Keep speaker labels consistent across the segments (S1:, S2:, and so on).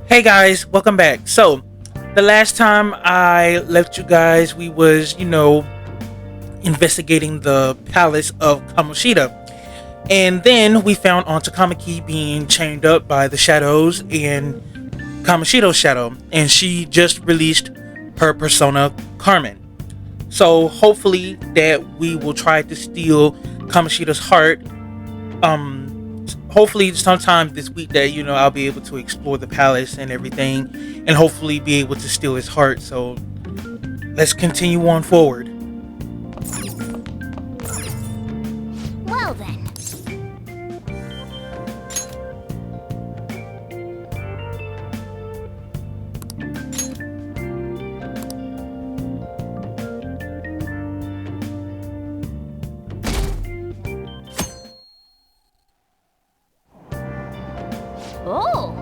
S1: Hey guys, welcome back. So, the last time I left you guys, we was, investigating the palace of Kamoshida. And then we found Aunt Takamaki being chained up by the shadows and Kamoshida's shadow. And she just released her persona Carmen. So hopefully that we will try to steal Kamoshida's heart. Hopefully sometime this week that I'll be able to explore the palace and everything, and hopefully be able to steal his heart. So let's continue on forward.
S2: Well then. Oh.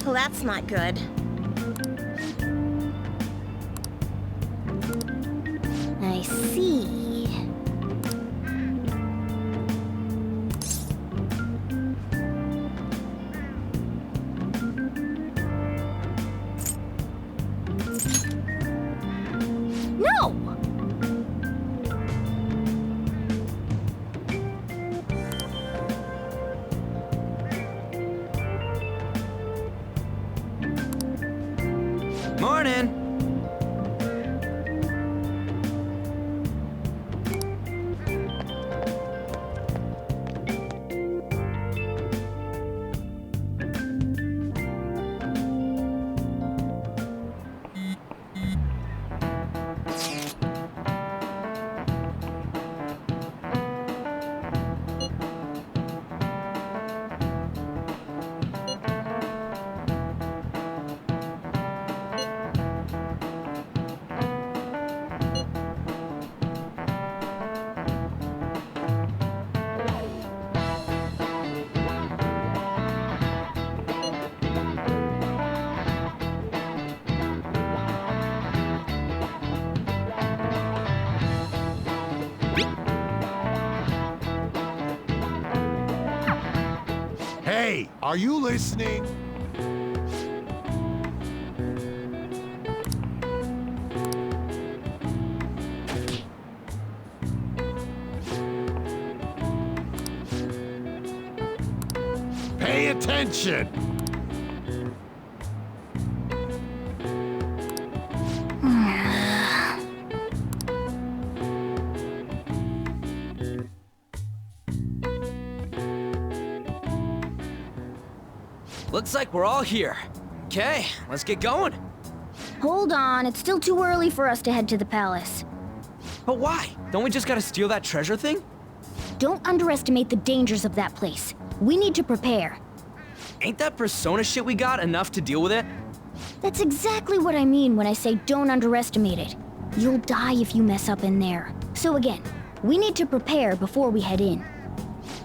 S2: Well, that's not good. I see. No!
S3: Morning!
S4: Hey, are you listening? Pay attention!
S3: Looks like we're all here. Okay, let's get going.
S2: Hold on, it's still too early for us to head to the palace.
S3: But why? Don't we just gotta steal that treasure thing?
S2: Don't underestimate the dangers of that place. We need to prepare.
S3: Ain't that persona shit we got enough to deal with it?
S2: That's exactly what I mean when I say don't underestimate it. You'll die if you mess up in there. So again, we need to prepare before we head in.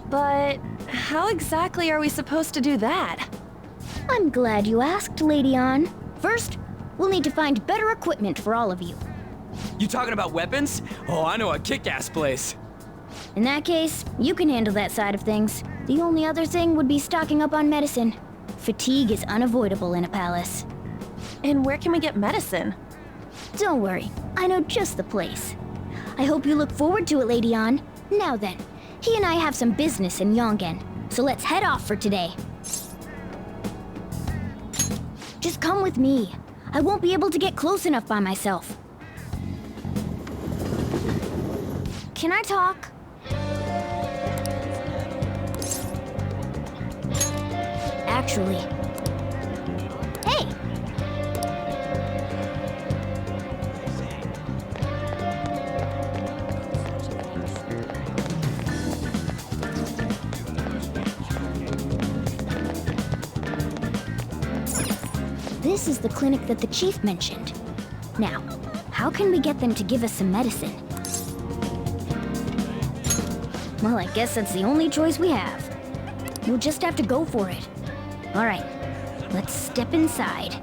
S5: But how exactly are we supposed to do that?
S2: I'm glad you asked, Lady Ann. First, we'll need to find better equipment for all of you.
S3: You talking about weapons? Oh, I know a kick-ass place.
S2: In that case, you can handle that side of things. The only other thing would be stocking up on medicine. Fatigue is unavoidable in a palace.
S5: And where can we get medicine?
S2: Don't worry, I know just the place. I hope you look forward to it, Lady Ann. Now then, he and I have some business in Yongen, so let's head off for today. Just come with me. I won't be able to get close enough by myself. Can I talk? Actually... Hey! This is the clinic that the chief mentioned. Now, how can we get them to give us some medicine? Well, I guess that's the only choice we have. We'll just have to go for it. All right, let's step inside.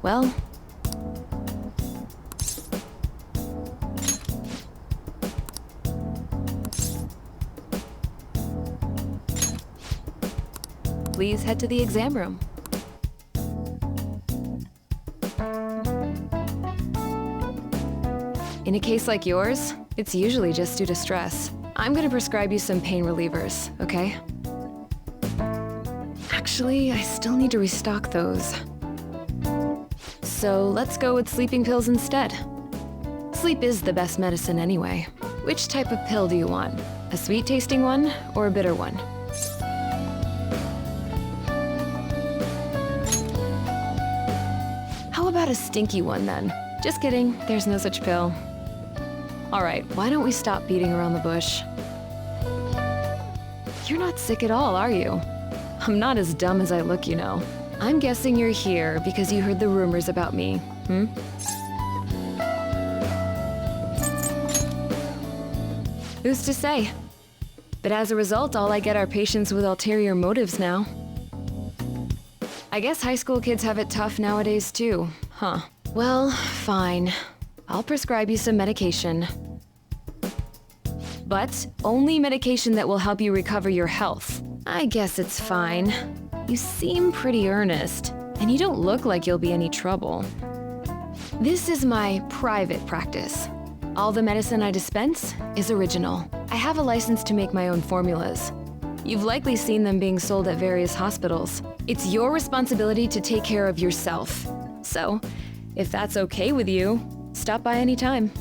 S5: Well, please head to the exam room. In a case like yours, it's usually just due to stress. I'm gonna prescribe you some pain relievers, okay? Actually, I still need to restock those. So let's go with sleeping pills instead. Sleep is the best medicine anyway. Which type of pill do you want? A sweet-tasting one or a bitter one? How about a stinky one then? Just kidding, there's no such pill. Alright, why don't we stop beating around the bush? You're not sick at all, are you? I'm not as dumb as I look, you know. I'm guessing you're here because you heard the rumors about me, hmm? Who's to say? But as a result, all I get are patients with ulterior motives now. I guess high school kids have it tough nowadays too, huh? Well, fine. I'll prescribe you some medication. But only medication that will help you recover your health. I guess it's fine. You seem pretty earnest, and you don't look like you'll be any trouble. This is my private practice. All the medicine I dispense is original. I have a license to make my own formulas. You've likely seen them being sold at various hospitals. It's your responsibility to take care of yourself. So, if that's okay with you, stop by anytime.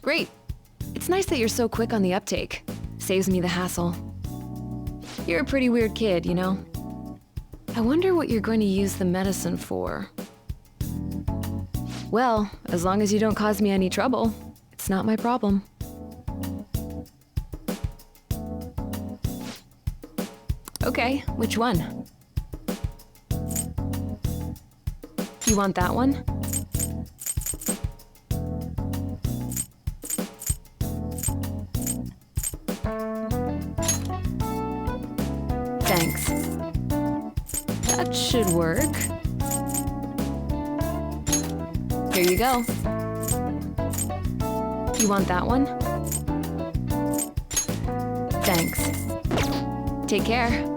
S5: Great. It's nice that you're so quick on the uptake. Saves me the hassle. You're a pretty weird kid, you know? I wonder what you're going to use the medicine for. Well, as long as you don't cause me any trouble, it's not my problem. Okay, which one? You want that one? Thanks. That should work. Here you go. You want that one? Thanks. Take care.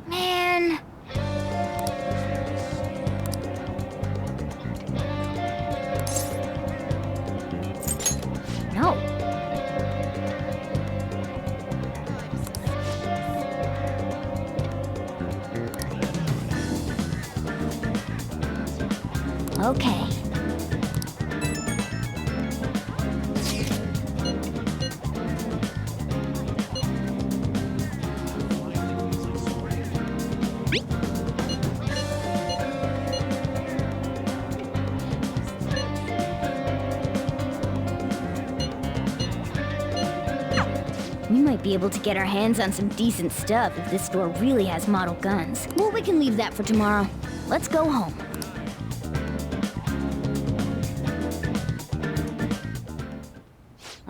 S2: Man. No. Okay. We might be able to get our hands on some decent stuff if this store really has model guns. Well, we can leave that for tomorrow. Let's go home.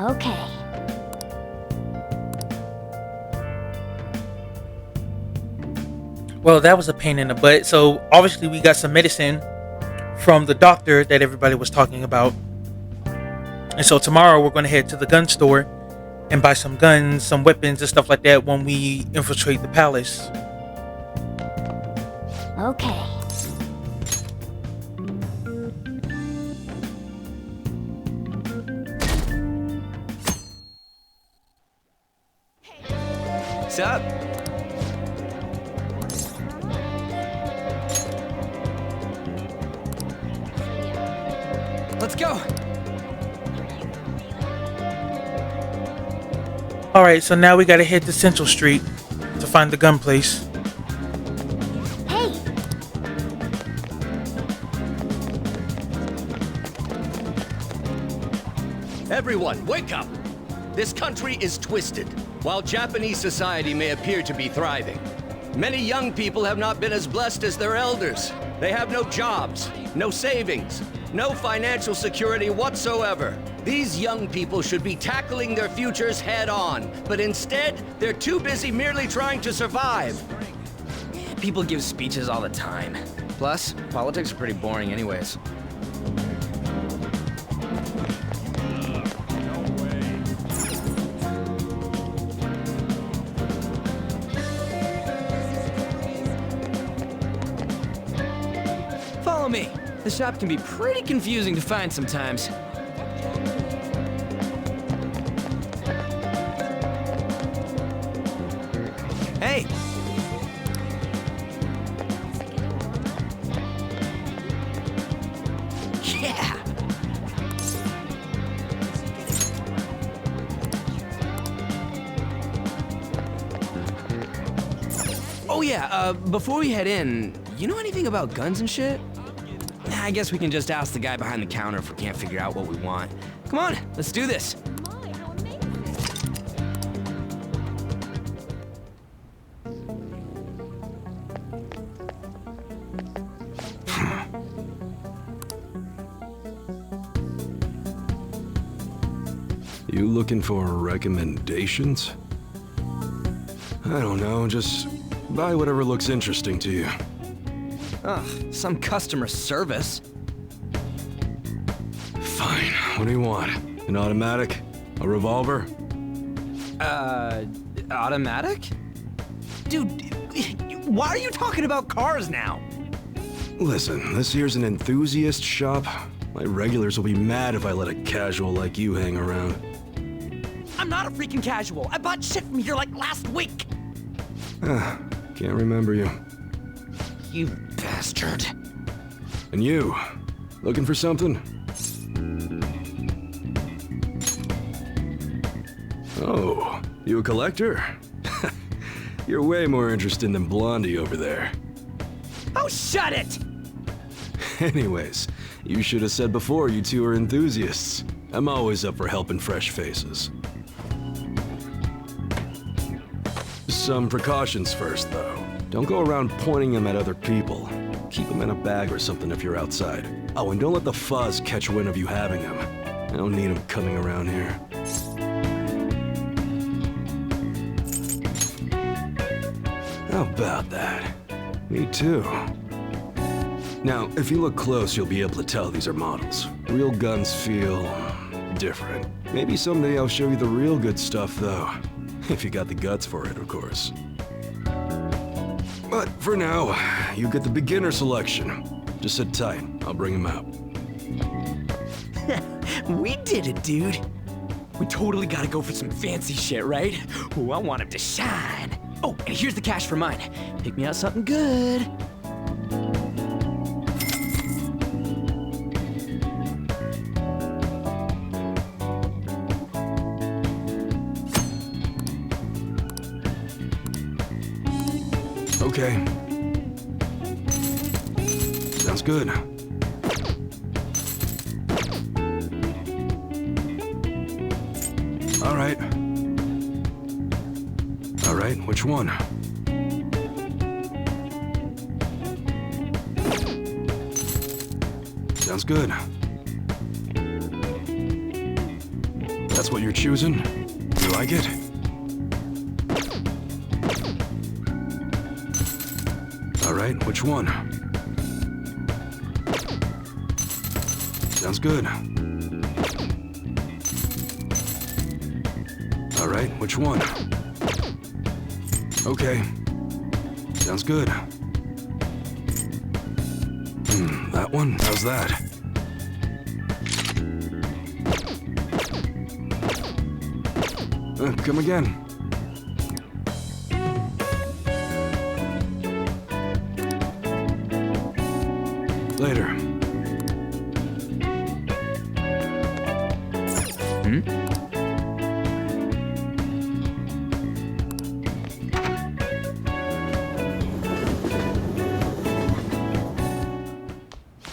S2: Okay.
S1: Well, that was a pain in the butt. So obviously we got some medicine from the doctor that everybody was talking about. And so tomorrow we're going to head to the gun store and buy some guns, some weapons and stuff like that when we infiltrate the palace.
S2: Okay.
S3: What's up? Let's go.
S1: Alright, so now we got to head to Central Street to find the gun place.
S2: Hey!
S6: Everyone, wake up! This country is twisted. While Japanese society may appear to be thriving, many young people have not been as blessed as their elders. They have no jobs, no savings, no financial security whatsoever. These young people should be tackling their futures head on, but instead, they're too busy merely trying to survive.
S3: People give speeches all the time. Plus, politics are pretty boring anyways. Follow me. The shop can be pretty confusing to find sometimes. Hey! Yeah! Oh yeah, before we head in, you know anything about guns and shit? I guess we can just ask the guy behind the counter if we can't figure out what we want. Come on, let's do this.
S7: You looking for recommendations? I don't know, just buy whatever looks interesting to you.
S3: Ugh, some customer service.
S7: Fine, what do you want? An automatic? A revolver?
S3: Automatic? Dude, why are you talking about cars now?
S7: Listen, this here's an enthusiast shop. My regulars will be mad if I let a casual like you hang around.
S3: I'm not a freaking casual. I bought shit from here like last week.
S7: Can't remember you.
S3: You bastard.
S7: And you, looking for something? Oh, you a collector? You're way more interesting than Blondie over there.
S3: Oh, shut it!
S7: Anyways, you should have said before you two are enthusiasts. I'm always up for helping fresh faces. Some precautions first, though. Don't go around pointing them at other people. Keep them in a bag or something if you're outside. Oh, and don't let the fuzz catch wind of you having them. I don't need them coming around here. How about that? Me too. Now, if you look close, you'll be able to tell these are models. Real guns feel different. Maybe someday I'll show you the real good stuff, though. If you got the guts for it, of course. But for now, you get the beginner selection. Just sit tight. I'll bring him out.
S3: We did it, dude. We totally gotta go for some fancy shit, right? Ooh, I want him to shine. Oh, and here's the cash for mine. Pick me out something good.
S7: Okay. Sounds good. All right. All right, which one? Sounds good. That's what you're choosing? You like it? All right, which one? Sounds good. All right, which one? Okay. Sounds good. That one? How's that? Come again. Later.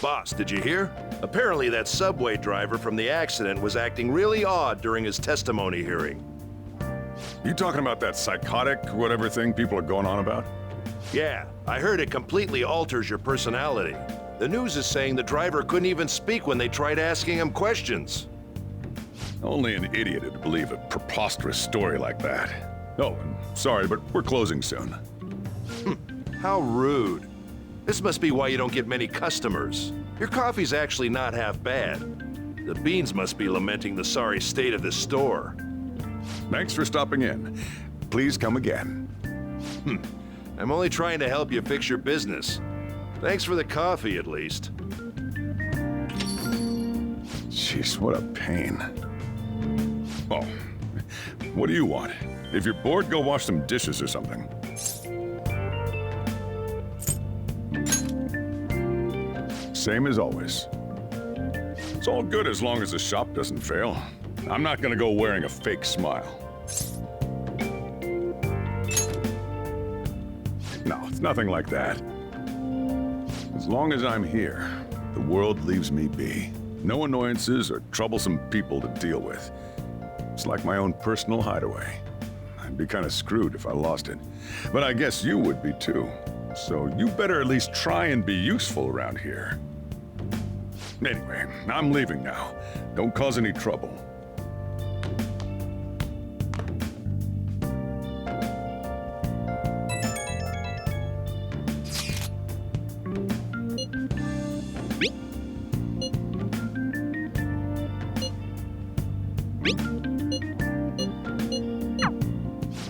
S8: Boss, did you hear? Apparently that subway driver from the accident was acting really odd during his testimony hearing.
S9: You talking about that psychotic whatever thing people are going on about?
S8: Yeah, I heard it completely alters your personality. The news is saying the driver couldn't even speak when they tried asking him questions.
S9: Only an idiot would believe a preposterous story like that. Oh, and sorry, but we're closing soon.
S8: How rude. This must be why you don't get many customers. Your coffee's actually not half bad. The beans must be lamenting the sorry state of this store.
S9: Thanks for stopping in. Please come again.
S8: I'm only trying to help you fix your business. Thanks for the coffee, at least.
S9: Jeez, what a pain. Oh, what do you want? If you're bored, go wash some dishes or something. Same as always. It's all good as long as the shop doesn't fail. I'm not gonna go wearing a fake smile. No, it's nothing like that. As long as I'm here, the world leaves me be. No annoyances or troublesome people to deal with. It's like my own personal hideaway. I'd be kind of screwed if I lost it. But I guess you would be too. So you better at least try and be useful around here. Anyway, I'm leaving now. Don't cause any trouble.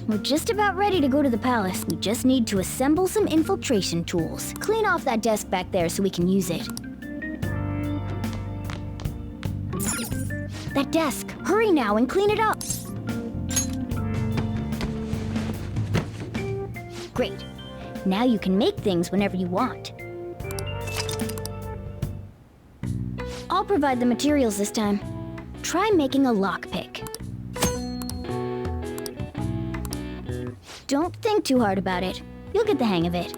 S2: We're just about ready to go to the palace. We just need to assemble some infiltration tools. Clean off that desk back there so we can use it. That desk! Hurry now and clean it up! Great. Now you can make things whenever you want. I'll provide the materials this time. Try making a lockpick. Don't think too hard about it. You'll get the hang of it.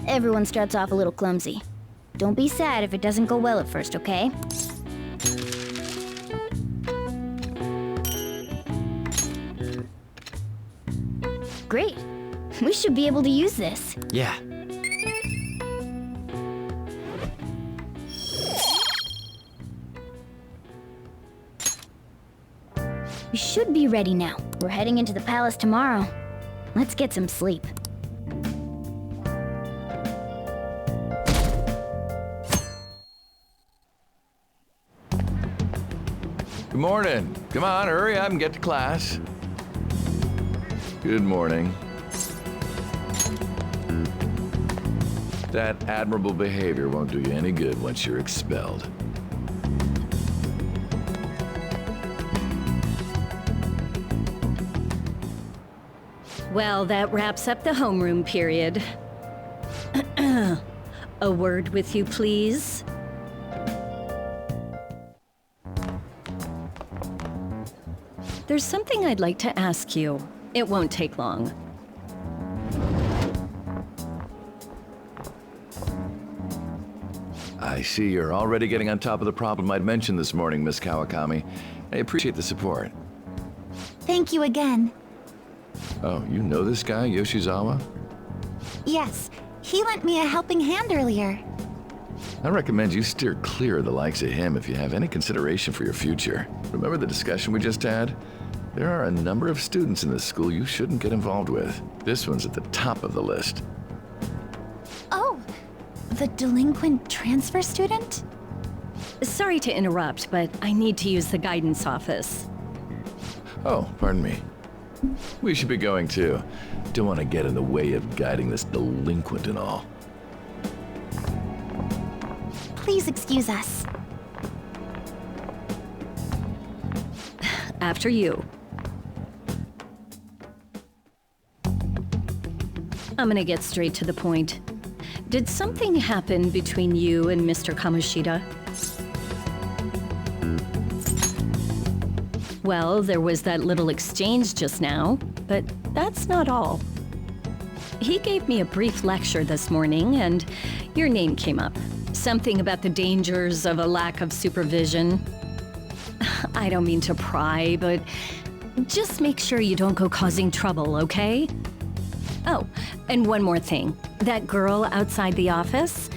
S2: Everyone starts off a little clumsy. Don't be sad if it doesn't go well at first, okay? Great. We should be able to use this.
S3: Yeah.
S2: We should be ready now. We're heading into the palace tomorrow. Let's get some sleep.
S10: Good morning. Come on, hurry up and get to class. Good morning. That admirable behavior won't do you any good once you're expelled.
S11: Well, that wraps up the homeroom period. A word with you, please. There's something I'd like to ask you. It won't take long.
S10: I see you're already getting on top of the problem I'd mentioned this morning, Miss Kawakami. I appreciate the support.
S12: Thank you again.
S10: Oh, you know this guy, Yoshizawa?
S12: Yes, he lent me a helping hand earlier.
S10: I recommend you steer clear of the likes of him if you have any consideration for your future. Remember the discussion we just had? There are a number of students in this school you shouldn't get involved with. This one's at the top of the list.
S12: Oh, the delinquent transfer student?
S11: Sorry to interrupt, but I need to use the guidance office.
S10: Oh, pardon me. We should be going too. Don't want to get in the way of guiding this delinquent and all.
S12: Please excuse us.
S11: After you. I'm gonna get straight to the point. Did something happen between you and Mr. Kamoshida? Well, there was that little exchange just now, but that's not all. He gave me a brief lecture this morning, and your name came up. Something about the dangers of a lack of supervision. I don't mean to pry, but just make sure you don't go causing trouble, okay? Oh, and one more thing. That girl outside the office?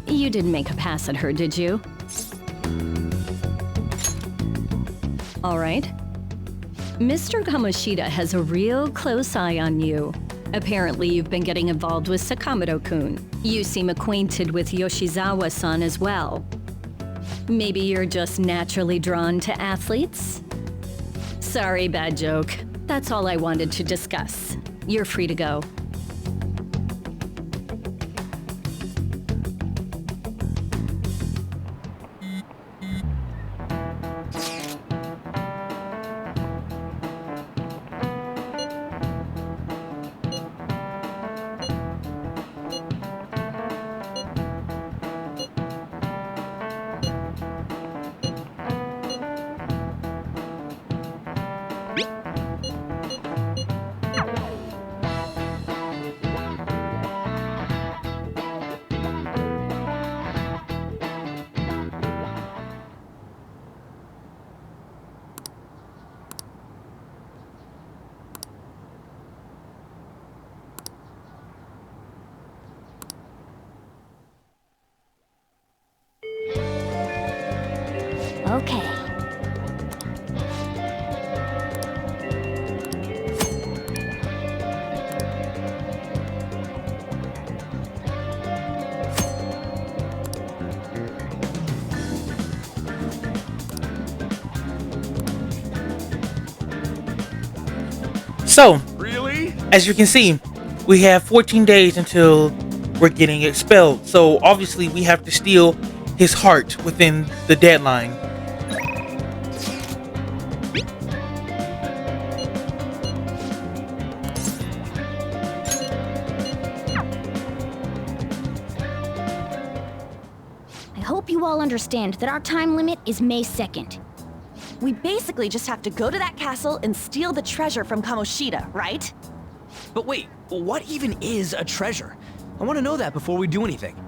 S11: You didn't make a pass at her, did you? All right. Mr. Kamoshida has a real close eye on you. Apparently, you've been getting involved with Sakamoto-kun. You seem acquainted with Yoshizawa-san as well. Maybe you're just naturally drawn to athletes? Sorry, bad joke. That's all I wanted to discuss. You're free to go.
S2: Okay.
S1: So,
S4: Really?
S1: as you can see, we have 14 days until we're getting expelled. So obviously we have to steal his heart within the deadline.
S2: I hope you all understand that our time limit is May 2nd.
S13: We basically just have to go to that castle and steal the treasure from Kamoshida, right?
S3: But wait, what even is a treasure? I want to know that before we do anything.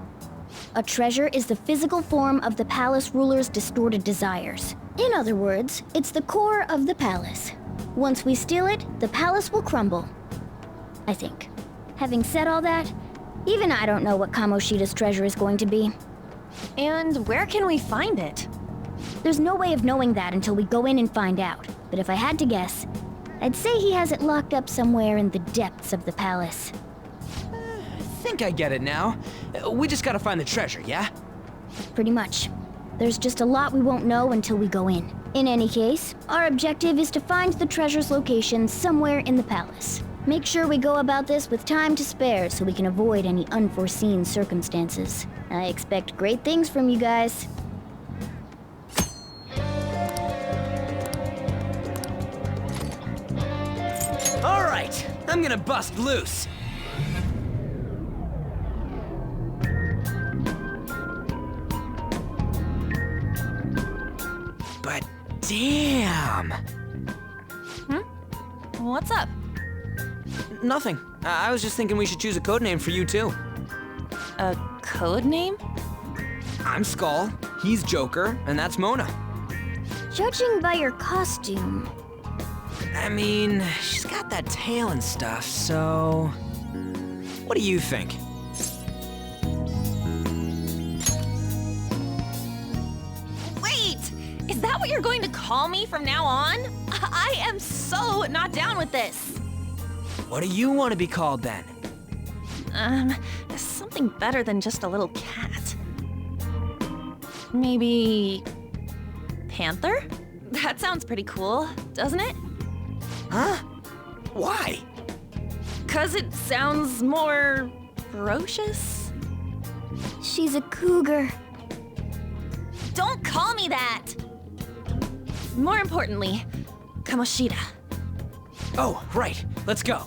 S2: A treasure is the physical form of the palace ruler's distorted desires. In other words, it's the core of the palace. Once we steal it, the palace will crumble. I think. Having said all that, even I don't know what Kamoshida's treasure is going to be.
S13: And where can we find it?
S2: There's no way of knowing that until we go in and find out. But if I had to guess, I'd say he has it locked up somewhere in the depths of the palace.
S3: I think I get it now. We just gotta find the treasure, yeah?
S2: Pretty much. There's just a lot we won't know until we go in. In any case, our objective is to find the treasure's location somewhere in the palace. Make sure we go about this with time to spare so we can avoid any unforeseen circumstances. I expect great things from you guys.
S3: All right, I'm gonna bust loose. But damn.
S13: What's up?
S3: Nothing. I was just thinking we should choose a code name for you too.
S13: A code name?
S3: I'm Skull, he's Joker, and that's Mona.
S2: Judging by your costume,
S3: I mean, she's got that tail and stuff, so... What do you think?
S13: that what you're going to call me from now on? I am so not down with this.
S3: What do you want to be called then?
S13: Something better than just a little cat. Maybe... Panther? That sounds pretty cool, doesn't it?
S3: Huh? Why?
S13: 'Cause it sounds more... ferocious?
S2: She's a cougar.
S13: Don't call me that! More importantly, Kamoshida.
S3: Oh, right. Let's go.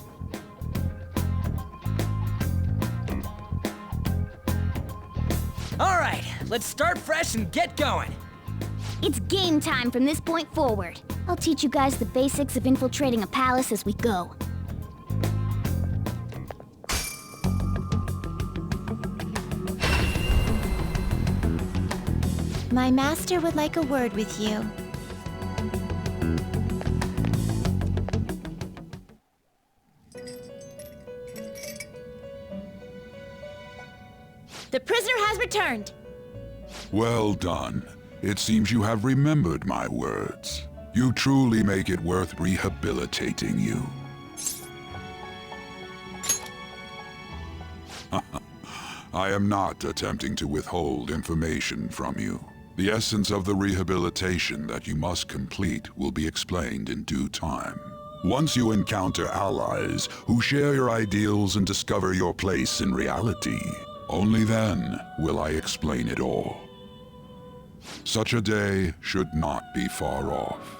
S3: All right, let's start fresh and get going.
S2: It's game time from this point forward. I'll teach you guys the basics of infiltrating a palace as we go.
S12: My master would like a word with you.
S13: The prisoner has returned.
S9: Well done. It seems you have remembered my words. You truly make it worth rehabilitating you. I am not attempting to withhold information from you. The essence of the rehabilitation that you must complete will be explained in due time. Once you encounter allies who share your ideals and discover your place in reality, only then will I explain it all. Such a day should not be far off.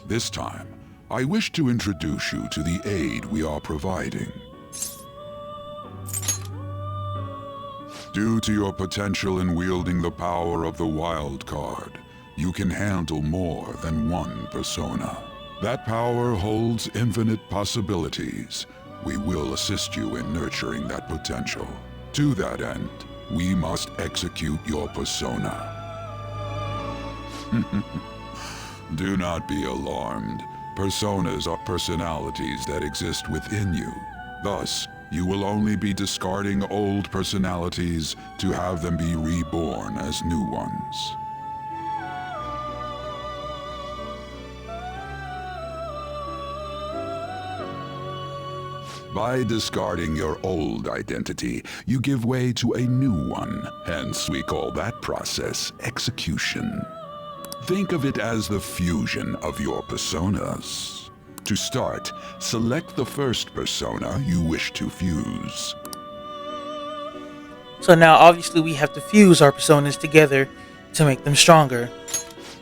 S9: This time, I wish to introduce you to the aid we are providing. Due to your potential in wielding the power of the wild card, you can handle more than one persona. That power holds infinite possibilities. We will assist you in nurturing that potential. To that end, we must execute your persona. Do not be alarmed. Personas are personalities that exist within you. Thus, you will only be discarding old personalities to have them be reborn as new ones. By discarding your old identity, you give way to a new one. Hence, we call that process execution. Think of it as the fusion of your personas. To start, select the first persona you wish to fuse.
S1: So now obviously we have to fuse our personas together to make them stronger.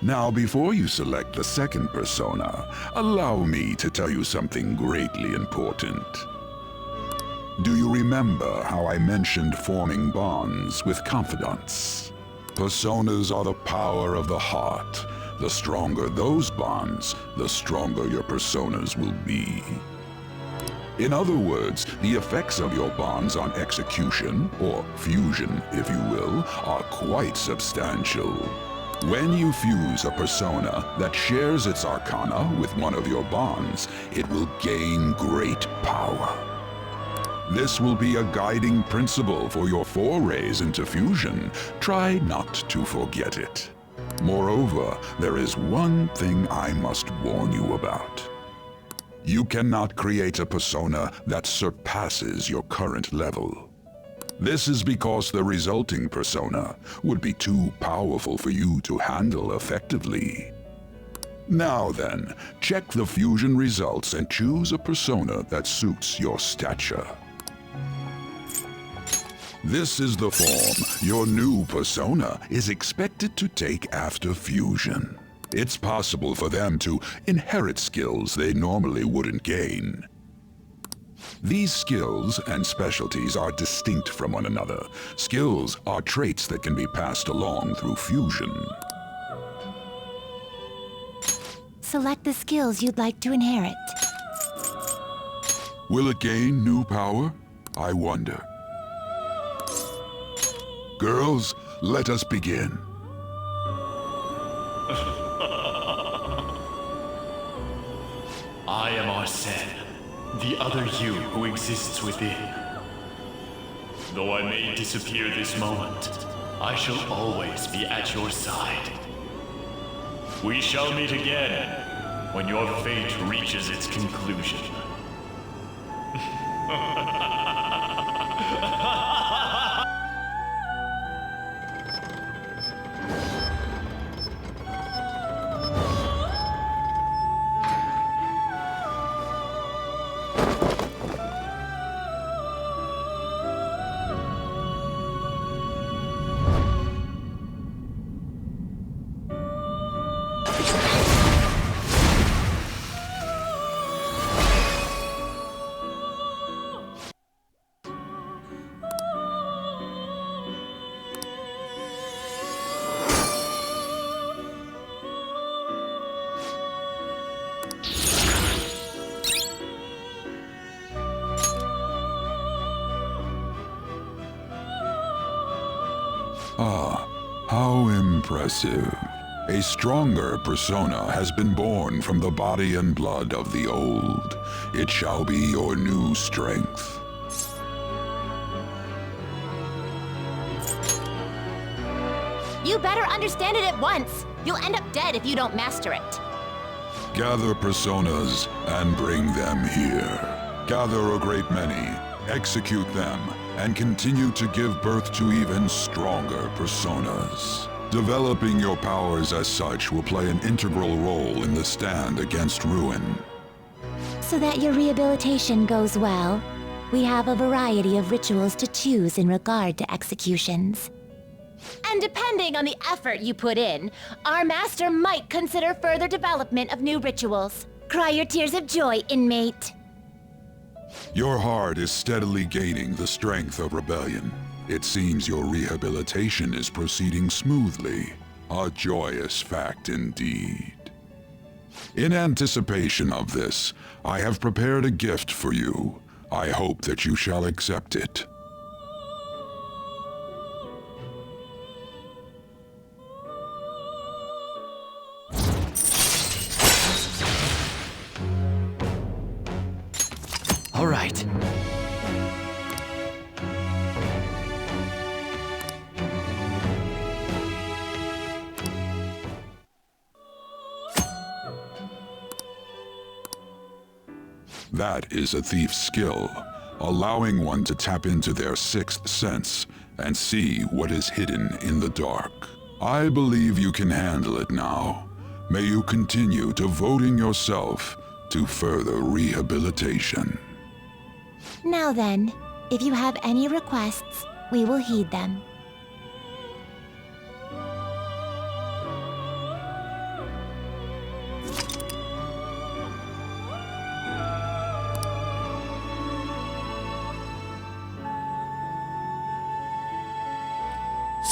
S9: Now, before you select the second persona, allow me to tell you something greatly important. Do you remember how I mentioned forming bonds with confidants? Personas are the power of the heart. The stronger those bonds, the stronger your personas will be. In other words, the effects of your bonds on execution, or fusion if you will, are quite substantial. When you fuse a persona that shares its arcana with one of your bonds, it will gain great power. This will be a guiding principle for your forays into fusion. Try not to forget it. Moreover, there is one thing I must warn you about. You cannot create a persona that surpasses your current level. This is because the resulting persona would be too powerful for you to handle effectively. Now then, check the fusion results and choose a persona that suits your stature. This is the form your new persona is expected to take after fusion. It's possible for them to inherit skills they normally wouldn't gain. These skills and specialties are distinct from one another. Skills are traits that can be passed along through fusion.
S12: Select the skills you'd like to inherit.
S9: Will it gain new power? I wonder. Girls, let us begin.
S14: I am Arsene, the other you who exists within. Though I may disappear this moment, I shall always be at your side. We shall meet again when your fate reaches its conclusion.
S9: Ah, how impressive. A stronger persona has been born from the body and blood of the old. It shall be your new strength.
S13: You better understand it at once. You'll end up dead if you don't master it.
S9: Gather personas and bring them here. Gather a great many, execute them, and continue to give birth to even stronger personas. Developing your powers as such will play an integral role in the stand against ruin.
S12: So that your rehabilitation goes well, we have a variety of rituals to choose in regard to executions.
S13: And depending on the effort you put in, our master might consider further development of new rituals.
S12: Cry your tears of joy, inmate.
S9: Your heart is steadily gaining the strength of rebellion. It seems your rehabilitation is proceeding smoothly. A joyous fact indeed. In anticipation of this, I have prepared a gift for you. I hope that you shall accept it.
S3: All right.
S9: That is a thief's skill, allowing one to tap into their sixth sense and see what is hidden in the dark. I believe you can handle it now. May you continue devoting yourself to further rehabilitation.
S12: Now then, if you have any requests, we will heed them.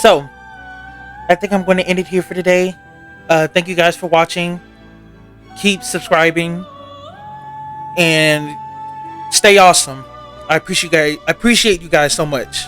S1: So, I think I'm going to end it here for today. Thank you guys for watching. Keep subscribing and stay awesome. I appreciate you guys so much.